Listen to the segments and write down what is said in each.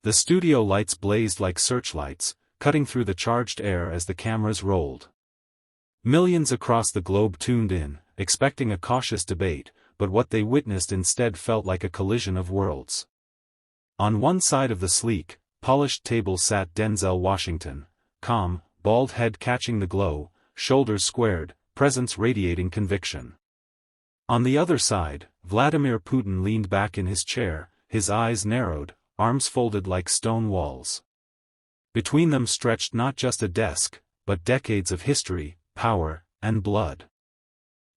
The studio lights blazed like searchlights, cutting through the charged air as the cameras rolled. Millions across the globe tuned in, expecting a cautious debate, but what they witnessed instead felt like a collision of worlds. On one side of the sleek, polished table sat Denzel Washington, calm, bald head catching the glow, shoulders squared, presence radiating conviction. On the other side, Vladimir Putin leaned back in his chair, his eyes narrowed, arms folded like stone walls. Between them stretched not just a desk, but decades of history, power, and blood.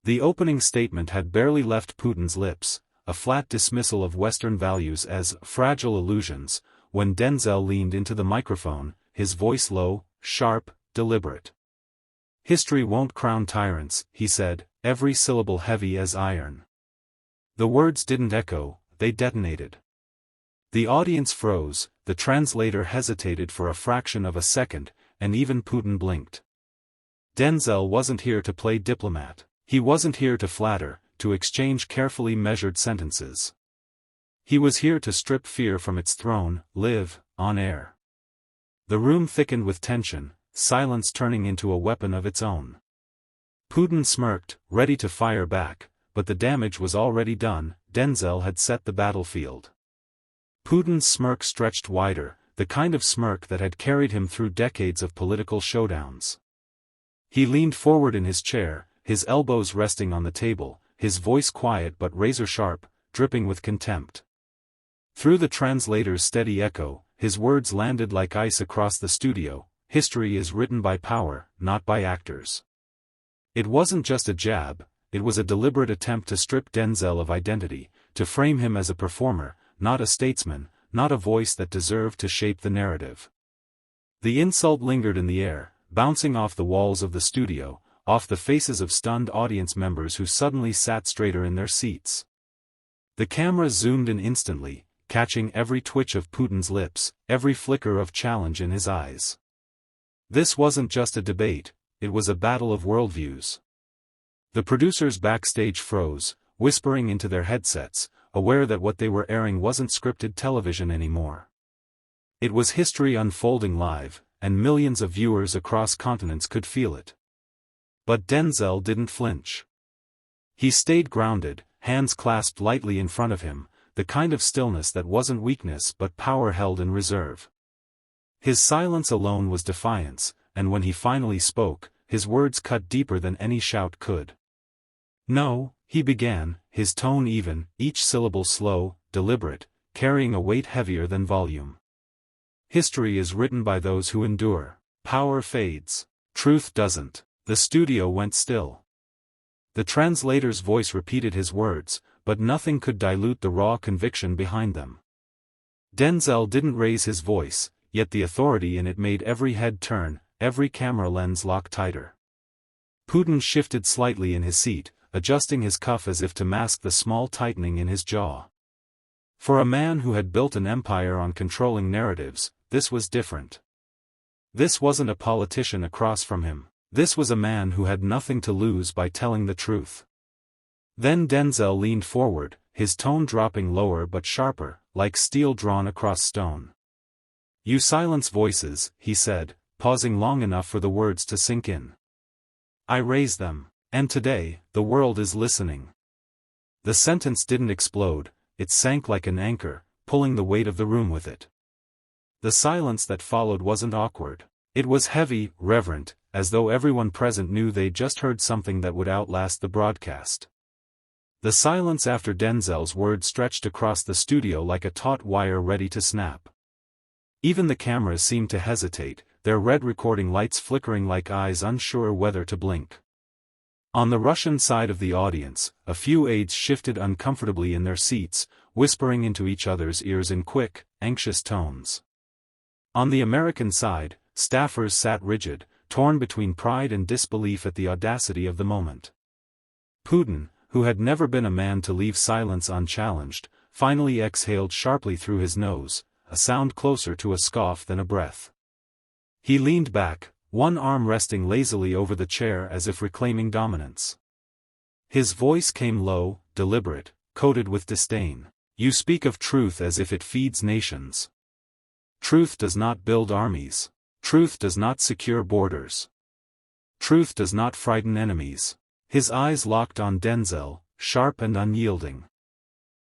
The opening statement had barely left Putin's lips, a flat dismissal of Western values as fragile illusions, when Denzel leaned into the microphone, his voice low, sharp, deliberate. "History won't crown tyrants," he said, every syllable heavy as iron. The words didn't echo, they detonated. The audience froze, the translator hesitated for a fraction of a second, and even Putin blinked. Denzel wasn't here to play diplomat. He wasn't here to flatter, to exchange carefully measured sentences. He was here to strip fear from its throne, live, on air. The room thickened with tension, silence turning into a weapon of its own. Putin smirked, ready to fire back, but the damage was already done. Denzel had set the battlefield. Putin's smirk stretched wider, the kind of smirk that had carried him through decades of political showdowns. He leaned forward in his chair, his elbows resting on the table, his voice quiet but razor-sharp, dripping with contempt. Through the translator's steady echo, his words landed like ice across the studio. History is written by power, not by actors. It wasn't just a jab, it was a deliberate attempt to strip Denzel of identity, to frame him as a performer, not a statesman, not a voice that deserved to shape the narrative. The insult lingered in the air, bouncing off the walls of the studio, off the faces of stunned audience members who suddenly sat straighter in their seats. The camera zoomed in instantly, catching every twitch of Putin's lips, every flicker of challenge in his eyes. This wasn't just a debate, it was a battle of worldviews. The producers backstage froze, whispering into their headsets, aware that what they were airing wasn't scripted television anymore. It was history unfolding live, and millions of viewers across continents could feel it. But Denzel didn't flinch. He stayed grounded, hands clasped lightly in front of him, the kind of stillness that wasn't weakness but power held in reserve. His silence alone was defiance, and when he finally spoke, his words cut deeper than any shout could. "No," he began, his tone even, each syllable slow, deliberate, carrying a weight heavier than volume. "History is written by those who endure. Power fades. Truth doesn't." The studio went still. The translator's voice repeated his words, but nothing could dilute the raw conviction behind them. Denzel didn't raise his voice, yet the authority in it made every head turn, every camera lens lock tighter. Putin shifted slightly in his seat, adjusting his cuff as if to mask the small tightening in his jaw. For a man who had built an empire on controlling narratives, this was different. This wasn't a politician across from him. This was a man who had nothing to lose by telling the truth. Then Denzel leaned forward, his tone dropping lower but sharper, like steel drawn across stone. "You silence voices," he said, pausing long enough for the words to sink in. "I raise them, and today, the world is listening." The sentence didn't explode, it sank like an anchor, pulling the weight of the room with it. The silence that followed wasn't awkward. It was heavy, reverent, as though everyone present knew they'd just heard something that would outlast the broadcast. The silence after Denzel's words stretched across the studio like a taut wire ready to snap. Even the cameras seemed to hesitate, their red recording lights flickering like eyes unsure whether to blink. On the Russian side of the audience, a few aides shifted uncomfortably in their seats, whispering into each other's ears in quick, anxious tones. On the American side, staffers sat rigid, torn between pride and disbelief at the audacity of the moment. Putin, who had never been a man to leave silence unchallenged, finally exhaled sharply through his nose, a sound closer to a scoff than a breath. He leaned back, one arm resting lazily over the chair as if reclaiming dominance. His voice came low, deliberate, coated with disdain. "You speak of truth as if it feeds nations. Truth does not build armies. Truth does not secure borders. Truth does not frighten enemies. His eyes locked on Denzel, sharp and unyielding.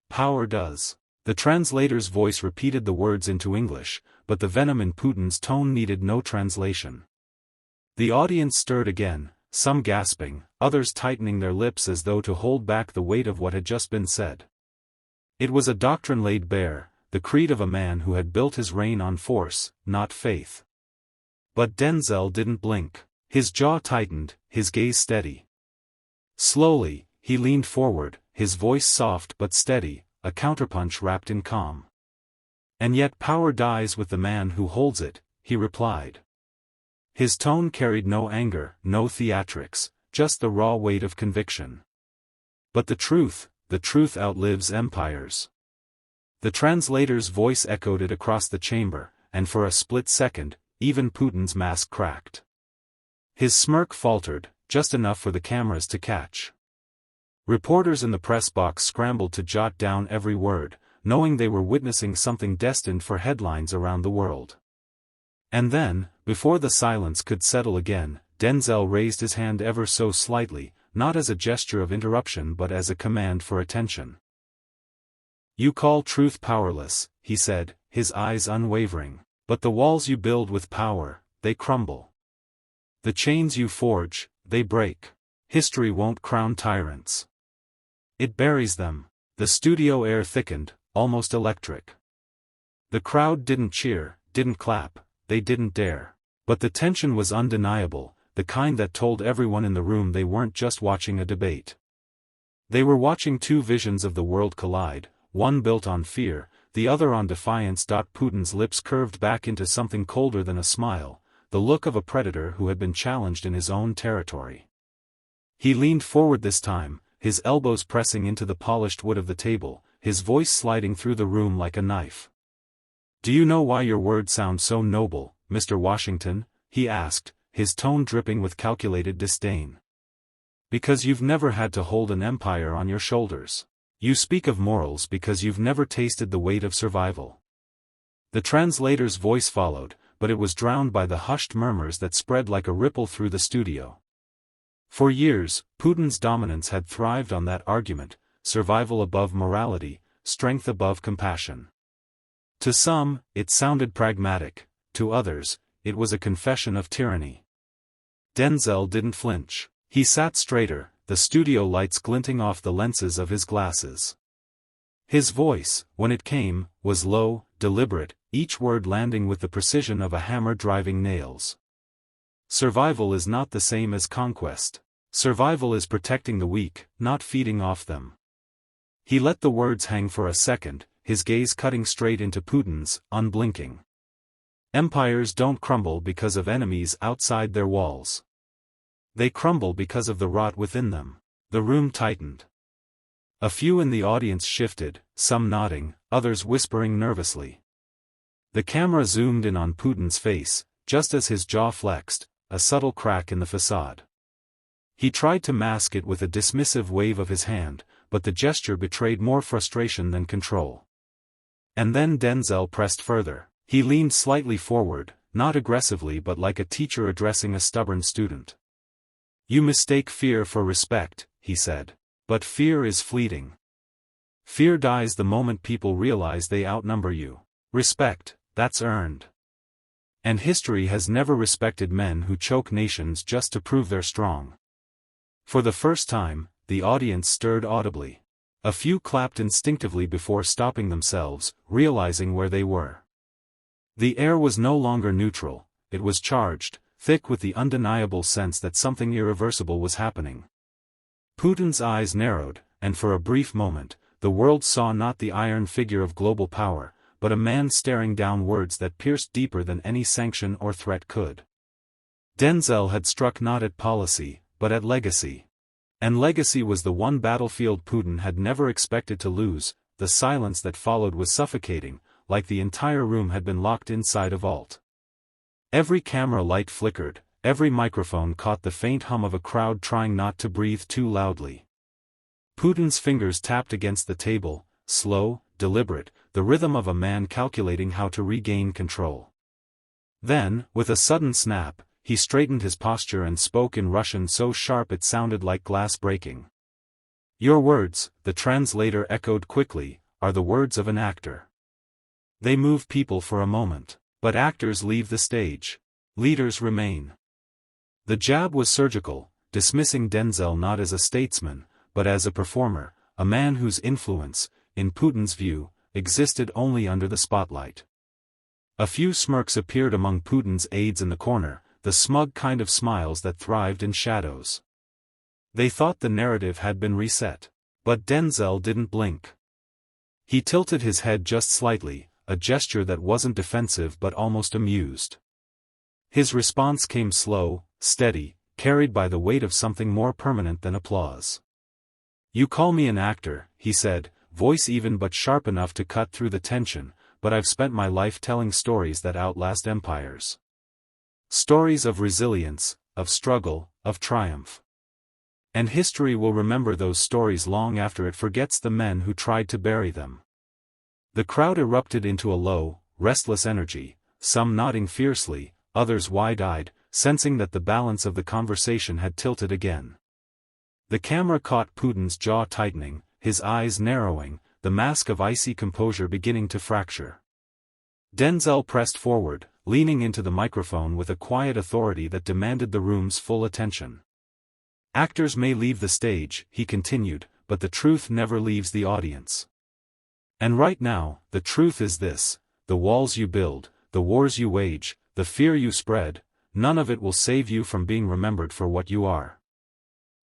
Power does. The translator's voice repeated the words into English, but the venom in Putin's tone needed no translation. The audience stirred again, some gasping, others tightening their lips as though to hold back the weight of what had just been said. It was a doctrine laid bare, the creed of a man who had built his reign on force, not faith. But Denzel didn't blink. His jaw tightened, his gaze steady. Slowly, he leaned forward, his voice soft but steady, a counterpunch wrapped in calm. "And yet power dies with the man who holds it," he replied. His tone carried no anger, no theatrics, just the raw weight of conviction. "But the truth outlives empires." The translator's voice echoed it across the chamber, and for a split second, even Putin's mask cracked. His smirk faltered, just enough for the cameras to catch. Reporters in the press box scrambled to jot down every word, knowing they were witnessing something destined for headlines around the world. And then, before the silence could settle again, Denzel raised his hand ever so slightly, not as a gesture of interruption but as a command for attention. "You call truth powerless," he said, his eyes unwavering. "But the walls you build with power, they crumble. The chains you forge, they break. History won't crown tyrants. It buries them." The studio air thickened, almost electric. The crowd didn't cheer, didn't clap, they didn't dare. But the tension was undeniable, the kind that told everyone in the room they weren't just watching a debate. They were watching two visions of the world collide, one built on fear, the other on defiance. Putin's lips curved back into something colder than a smile, the look of a predator who had been challenged in his own territory. He leaned forward this time, his elbows pressing into the polished wood of the table, his voice sliding through the room like a knife. "Do you know why your words sound so noble, Mr. Washington?" he asked, his tone dripping with calculated disdain. "Because you've never had to hold an empire on your shoulders. You speak of morals because you've never tasted the weight of survival." The translator's voice followed, but it was drowned by the hushed murmurs that spread like a ripple through the studio. For years, Putin's dominance had thrived on that argument: survival above morality, strength above compassion. To some, it sounded pragmatic; to others, it was a confession of tyranny. Denzel didn't flinch. He sat straighter, the studio lights glinting off the lenses of his glasses. His voice, when it came, was low, deliberate, each word landing with the precision of a hammer driving nails. Survival is not the same as conquest. Survival is protecting the weak, not feeding off them. He let the words hang for a second, his gaze cutting straight into Putin's, unblinking. "Empires don't crumble because of enemies outside their walls. They crumble because of the rot within them." The room tightened. A few in the audience shifted, some nodding, others whispering nervously. The camera zoomed in on Putin's face, just as his jaw flexed, a subtle crack in the facade. He tried to mask it with a dismissive wave of his hand, but the gesture betrayed more frustration than control. And then Denzel pressed further. He leaned slightly forward, not aggressively but like a teacher addressing a stubborn student. "You mistake fear for respect," he said. "But fear is fleeting. Fear dies the moment people realize they outnumber you. Respect, that's earned. And history has never respected men who choke nations just to prove they're strong." For the first time, the audience stirred audibly. A few clapped instinctively before stopping themselves, realizing where they were. The air was no longer neutral, it was charged, thick with the undeniable sense that something irreversible was happening. Putin's eyes narrowed, and for a brief moment, the world saw not the iron figure of global power, but a man staring down words that pierced deeper than any sanction or threat could. Denzel had struck not at policy, but at legacy. And legacy was the one battlefield Putin had never expected to lose. The silence that followed was suffocating, like the entire room had been locked inside a vault. Every camera light flickered, every microphone caught the faint hum of a crowd trying not to breathe too loudly. Putin's fingers tapped against the table, slow, deliberate, the rhythm of a man calculating how to regain control. Then, with a sudden snap, he straightened his posture and spoke in Russian so sharp it sounded like glass breaking. "Your words," the translator echoed quickly, "are the words of an actor. They move people for a moment. But actors leave the stage. Leaders remain." The jab was surgical, dismissing Denzel not as a statesman, but as a performer, a man whose influence, in Putin's view, existed only under the spotlight. A few smirks appeared among Putin's aides in the corner, the smug kind of smiles that thrived in shadows. They thought the narrative had been reset. But Denzel didn't blink. He tilted his head just slightly, a gesture that wasn't defensive but almost amused. His response came slow, steady, carried by the weight of something more permanent than applause. "You call me an actor," he said, voice even but sharp enough to cut through the tension, "but I've spent my life telling stories that outlast empires. Stories of resilience, of struggle, of triumph. And history will remember those stories long after it forgets the men who tried to bury them." The crowd erupted into a low, restless energy, some nodding fiercely, others wide-eyed, sensing that the balance of the conversation had tilted again. The camera caught Putin's jaw tightening, his eyes narrowing, the mask of icy composure beginning to fracture. Denzel pressed forward, leaning into the microphone with a quiet authority that demanded the room's full attention. "Actors may leave the stage," he continued, "but the truth never leaves the audience. And right now, the truth is this: the walls you build, the wars you wage, the fear you spread, none of it will save you from being remembered for what you are.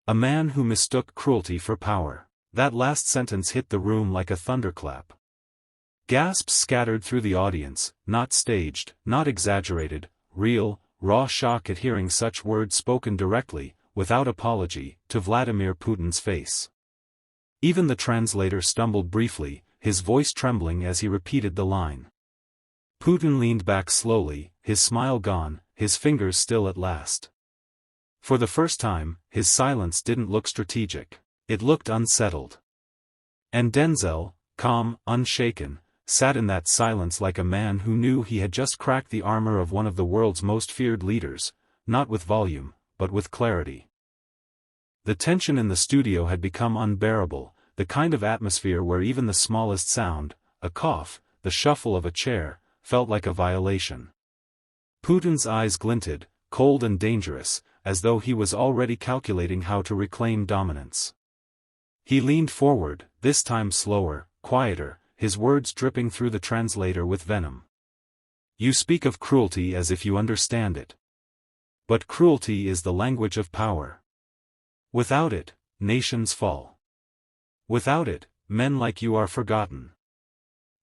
A man who mistook cruelty for power." That last sentence hit the room like a thunderclap. Gasps scattered through the audience, not staged, not exaggerated, real, raw shock at hearing such words spoken directly, without apology, to Vladimir Putin's face. Even the translator stumbled briefly, his voice trembling as he repeated the line. Putin leaned back slowly, his smile gone, his fingers still at last. For the first time, his silence didn't look strategic. It looked unsettled. And Denzel, calm, unshaken, sat in that silence like a man who knew he had just cracked the armor of one of the world's most feared leaders, not with volume, but with clarity. The tension in the studio had become unbearable, the kind of atmosphere where even the smallest sound, a cough, the shuffle of a chair, felt like a violation. Putin's eyes glinted, cold and dangerous, as though he was already calculating how to reclaim dominance. He leaned forward, this time slower, quieter, his words dripping through the translator with venom. "You speak of cruelty as if you understand it. But cruelty is the language of power. Without it, nations fall. Without it, men like you are forgotten."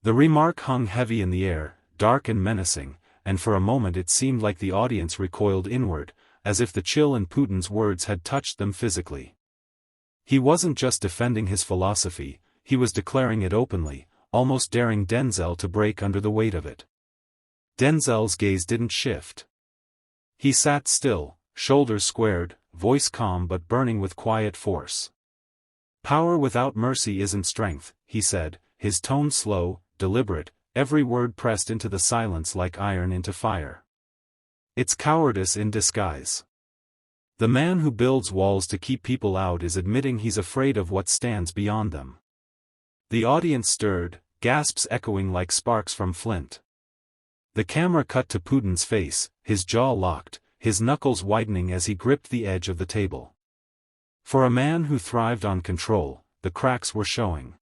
The remark hung heavy in the air, dark and menacing, and for a moment it seemed like the audience recoiled inward, as if the chill in Putin's words had touched them physically. He wasn't just defending his philosophy, he was declaring it openly, almost daring Denzel to break under the weight of it. Denzel's gaze didn't shift. He sat still, shoulders squared, voice calm but burning with quiet force. "Power without mercy isn't strength," he said, his tone slow, deliberate, every word pressed into the silence like iron into fire. "It's cowardice in disguise. The man who builds walls to keep people out is admitting he's afraid of what stands beyond them." The audience stirred, gasps echoing like sparks from flint. The camera cut to Putin's face, his jaw locked, his knuckles widening as he gripped the edge of the table. For a man who thrived on control, the cracks were showing.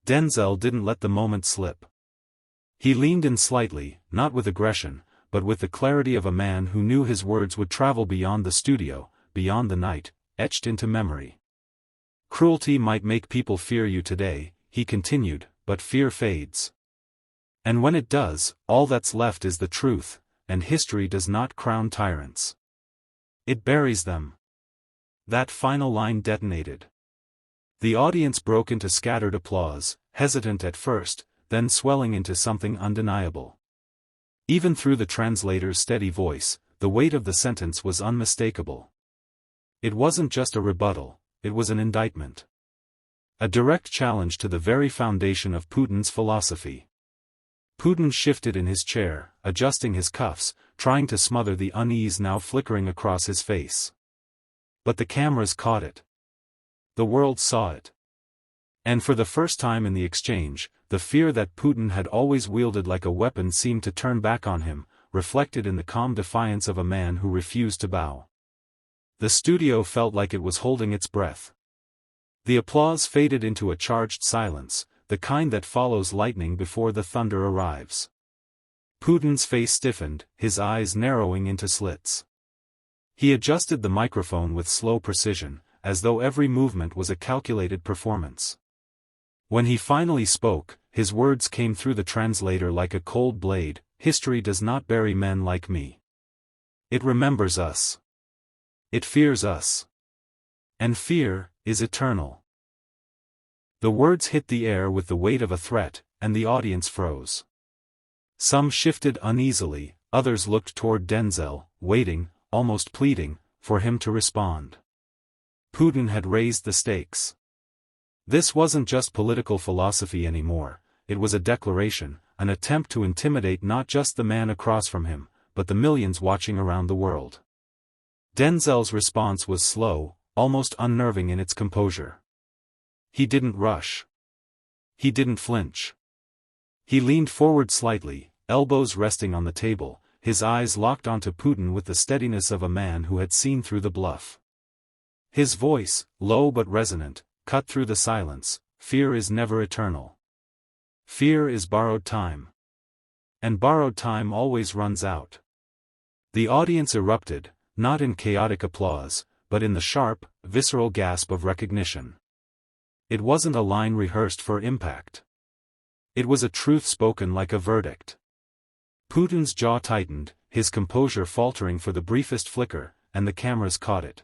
Denzel didn't let the moment slip. He leaned in slightly, not with aggression, but with the clarity of a man who knew his words would travel beyond the studio, beyond the night, etched into memory. "Cruelty might make people fear you today," he continued, "but fear fades. And when it does, all that's left is the truth, and history does not crown tyrants. It buries them." That final line detonated. The audience broke into scattered applause, hesitant at first, then swelling into something undeniable. Even through the translator's steady voice, the weight of the sentence was unmistakable. It wasn't just a rebuttal, it was an indictment. A direct challenge to the very foundation of Putin's philosophy. Putin shifted in his chair, adjusting his cuffs, trying to smother the unease now flickering across his face. But the cameras caught it. The world saw it. And for the first time in the exchange, the fear that Putin had always wielded like a weapon seemed to turn back on him, reflected in the calm defiance of a man who refused to bow. The studio felt like it was holding its breath. The applause faded into a charged silence, the kind that follows lightning before the thunder arrives. Putin's face stiffened, his eyes narrowing into slits. He adjusted the microphone with slow precision, as though every movement was a calculated performance. When he finally spoke, his words came through the translator like a cold blade. History does not bury men like me. It remembers us. It fears us. And fear is eternal. The words hit the air with the weight of a threat, and the audience froze. Some shifted uneasily, others looked toward Denzel, waiting, almost pleading, for him to respond. Putin had raised the stakes. This wasn't just political philosophy anymore, it was a declaration, an attempt to intimidate not just the man across from him, but the millions watching around the world. Denzel's response was slow, almost unnerving in its composure. He didn't rush. He didn't flinch. He leaned forward slightly, elbows resting on the table, his eyes locked onto Putin with the steadiness of a man who had seen through the bluff. His voice, low but resonant, cut through the silence. Fear is never eternal. Fear is borrowed time. And borrowed time always runs out. The audience erupted, not in chaotic applause, but in the sharp, visceral gasp of recognition. It wasn't a line rehearsed for impact. It was a truth spoken like a verdict. Putin's jaw tightened, his composure faltering for the briefest flicker, and the cameras caught it.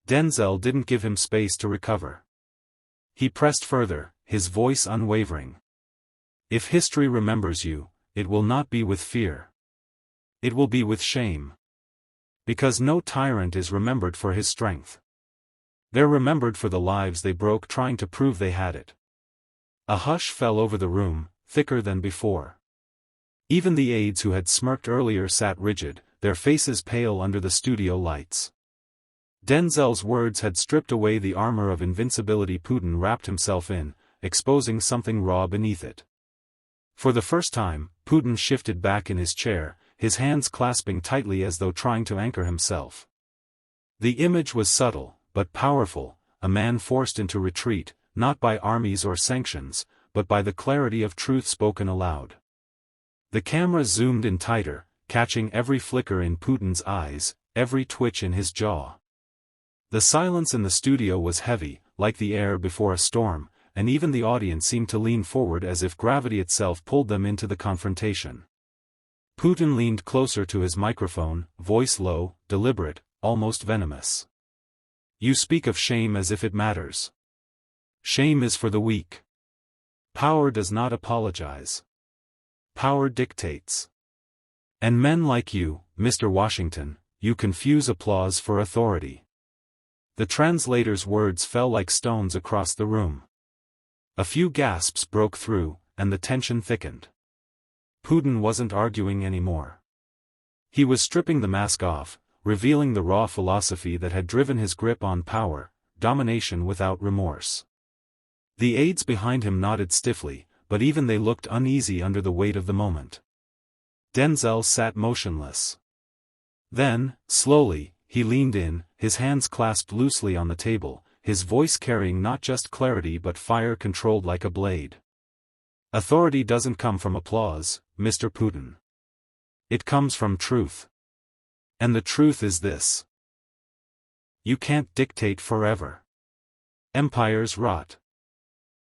Denzel didn't give him space to recover. He pressed further, his voice unwavering. If history remembers you, it will not be with fear. It will be with shame. Because no tyrant is remembered for his strength. They're remembered for the lives they broke trying to prove they had it. A hush fell over the room, thicker than before. Even the aides who had smirked earlier sat rigid, their faces pale under the studio lights. Denzel's words had stripped away the armor of invincibility Putin wrapped himself in, exposing something raw beneath it. For the first time, Putin shifted back in his chair, his hands clasping tightly as though trying to anchor himself. The image was subtle, but powerful, a man forced into retreat, not by armies or sanctions, but by the clarity of truth spoken aloud. The camera zoomed in tighter, catching every flicker in Putin's eyes, every twitch in his jaw. The silence in the studio was heavy, like the air before a storm, and even the audience seemed to lean forward as if gravity itself pulled them into the confrontation. Putin leaned closer to his microphone, voice low, deliberate, almost venomous. You speak of shame as if it matters. Shame is for the weak. Power does not apologize. Power dictates. And men like you, Mr. Washington, you confuse applause for authority. The translator's words fell like stones across the room. A few gasps broke through, and the tension thickened. Putin wasn't arguing anymore. He was stripping the mask off, revealing the raw philosophy that had driven his grip on power, domination without remorse. The aides behind him nodded stiffly, but even they looked uneasy under the weight of the moment. Denzel sat motionless. Then, slowly, he leaned in, his hands clasped loosely on the table, his voice carrying not just clarity but fire controlled like a blade. Authority doesn't come from applause, Mr. Putin. It comes from truth. And the truth is this. You can't dictate forever. Empires rot.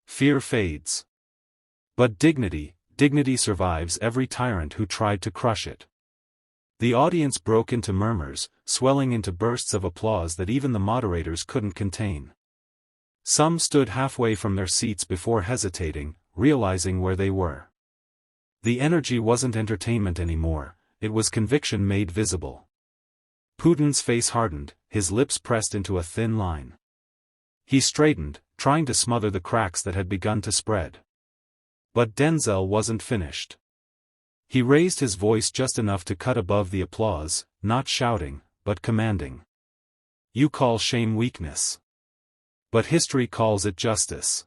Fear fades. But dignity survives every tyrant who tried to crush it. The audience broke into murmurs, swelling into bursts of applause that even the moderators couldn't contain. Some stood halfway from their seats before hesitating, realizing where they were. The energy wasn't entertainment anymore, it was conviction made visible. Putin's face hardened, his lips pressed into a thin line. He straightened, trying to smother the cracks that had begun to spread. But Denzel wasn't finished. He raised his voice just enough to cut above the applause, not shouting, but commanding. You call shame weakness. But history calls it justice.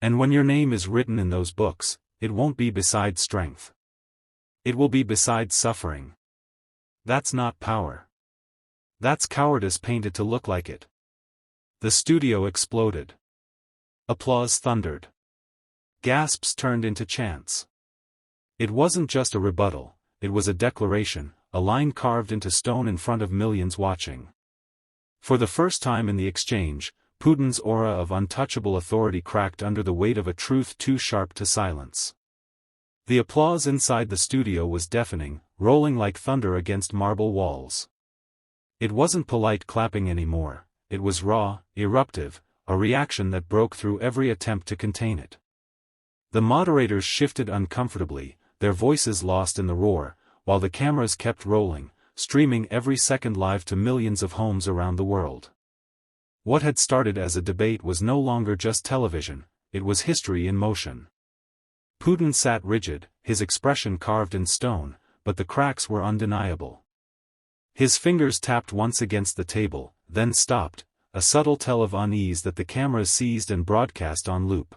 And when your name is written in those books, it won't be beside strength. It will be beside suffering. That's not power. That's cowardice painted to look like it. The studio exploded. Applause thundered. Gasps turned into chants. It wasn't just a rebuttal, it was a declaration, a line carved into stone in front of millions watching. For the first time in the exchange, Putin's aura of untouchable authority cracked under the weight of a truth too sharp to silence. The applause inside the studio was deafening, rolling like thunder against marble walls. It wasn't polite clapping anymore, it was raw, eruptive, a reaction that broke through every attempt to contain it. The moderators shifted uncomfortably, their voices lost in the roar, while the cameras kept rolling, streaming every second live to millions of homes around the world. What had started as a debate was no longer just television, it was history in motion. Putin sat rigid, his expression carved in stone, but the cracks were undeniable. His fingers tapped once against the table, then stopped, a subtle tell of unease that the cameras seized and broadcast on loop.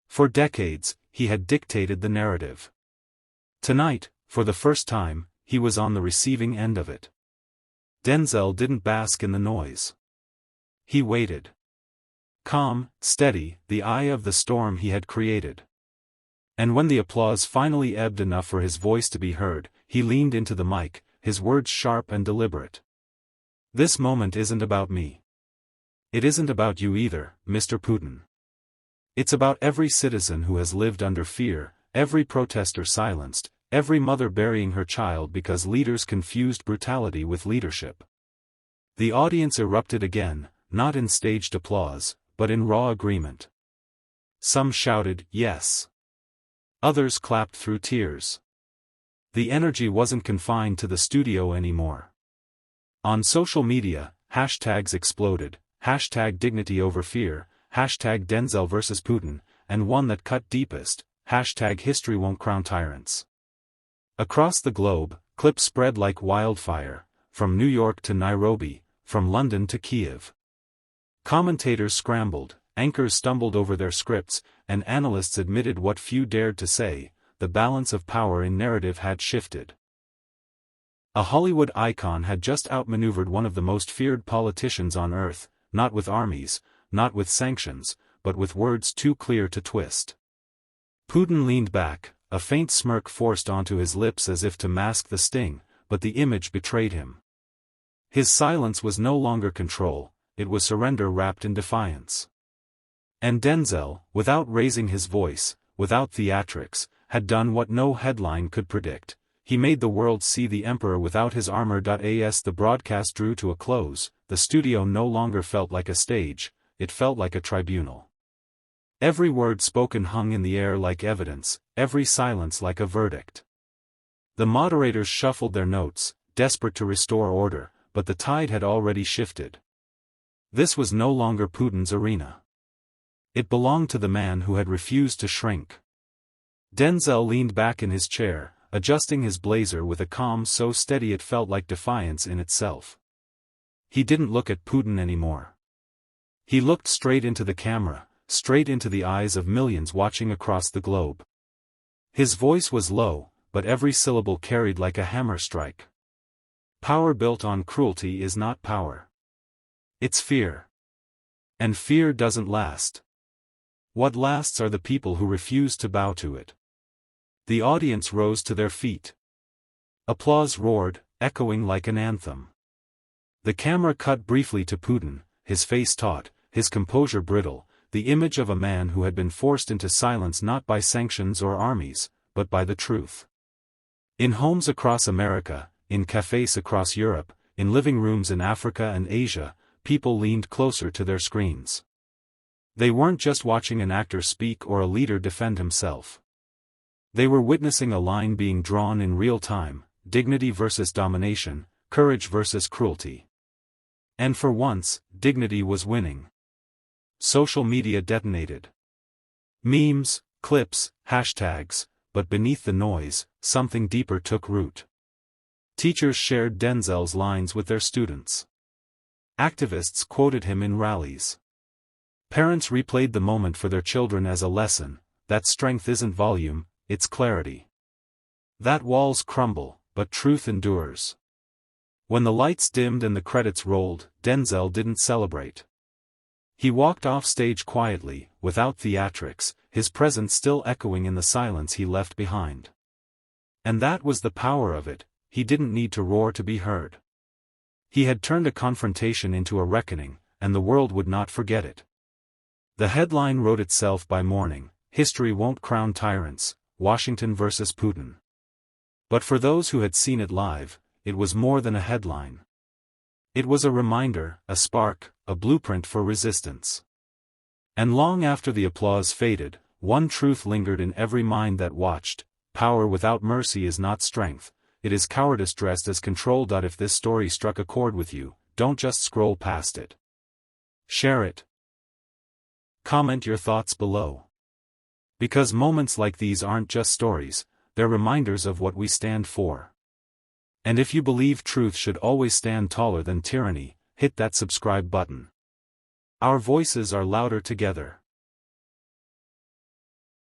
For decades, he had dictated the narrative. Tonight, for the first time, he was on the receiving end of it. Denzel didn't bask in the noise. He waited. Calm, steady, the eye of the storm he had created. And when the applause finally ebbed enough for his voice to be heard, he leaned into the mic, his words sharp and deliberate. This moment isn't about me. It isn't about you either, Mr. Putin. It's about every citizen who has lived under fear, every protester silenced, every mother burying her child because leaders confused brutality with leadership. The audience erupted again, not in staged applause, but in raw agreement. Some shouted, yes. Others clapped through tears. The energy wasn't confined to the studio anymore. On social media, hashtags exploded, hashtag dignity over fear, hashtag Denzel versus Putin, and one that cut deepest, hashtag history won't crown tyrants. Across the globe, clips spread like wildfire, from New York to Nairobi, from London to Kiev. Commentators scrambled, anchors stumbled over their scripts, and analysts admitted what few dared to say: the balance of power in narrative had shifted. A Hollywood icon had just outmaneuvered one of the most feared politicians on earth, not with armies, not with sanctions, but with words too clear to twist. Putin leaned back, a faint smirk forced onto his lips as if to mask the sting, but the image betrayed him. His silence was no longer control, it was surrender wrapped in defiance. And Denzel, without raising his voice, without theatrics, had done what no headline could predict. He made the world see the emperor without his armor. As the broadcast drew to a close, the studio no longer felt like a stage, it felt like a tribunal. Every word spoken hung in the air like evidence, every silence like a verdict. The moderators shuffled their notes, desperate to restore order, but the tide had already shifted. This was no longer Putin's arena. It belonged to the man who had refused to shrink. Denzel leaned back in his chair, adjusting his blazer with a calm so steady it felt like defiance in itself. He didn't look at Putin anymore. He looked straight into the camera, straight into the eyes of millions watching across the globe. His voice was low, but every syllable carried like a hammer strike. Power built on cruelty is not power. It's fear. And fear doesn't last. What lasts are the people who refuse to bow to it. The audience rose to their feet. Applause roared, echoing like an anthem. The camera cut briefly to Putin, his face taut, his composure brittle, the image of a man who had been forced into silence not by sanctions or armies, but by the truth. In homes across America, in cafes across Europe, in living rooms in Africa and Asia, people leaned closer to their screens. They weren't just watching an actor speak or a leader defend himself. They were witnessing a line being drawn in real time, dignity versus domination, courage versus cruelty. And for once, dignity was winning. Social media detonated. Memes, clips, hashtags, but beneath the noise, something deeper took root. Teachers shared Denzel's lines with their students. Activists quoted him in rallies. Parents replayed the moment for their children as a lesson, that strength isn't volume, it's clarity. That walls crumble, but truth endures. When the lights dimmed and the credits rolled, Denzel didn't celebrate. He walked off stage quietly, without theatrics, his presence still echoing in the silence he left behind. And that was the power of it, he didn't need to roar to be heard. He had turned a confrontation into a reckoning, and the world would not forget it. The headline wrote itself by morning: "History won't crown tyrants, Washington versus Putin." But for those who had seen it live, it was more than a headline. It was a reminder, a spark, a blueprint for resistance. And long after the applause faded, one truth lingered in every mind that watched: power without mercy is not strength, it is cowardice dressed as control. If this story struck a chord with you, don't just scroll past it. Share it. Comment your thoughts below. Because moments like these aren't just stories, they're reminders of what we stand for. And if you believe truth should always stand taller than tyranny, hit that subscribe button. Our voices are louder together.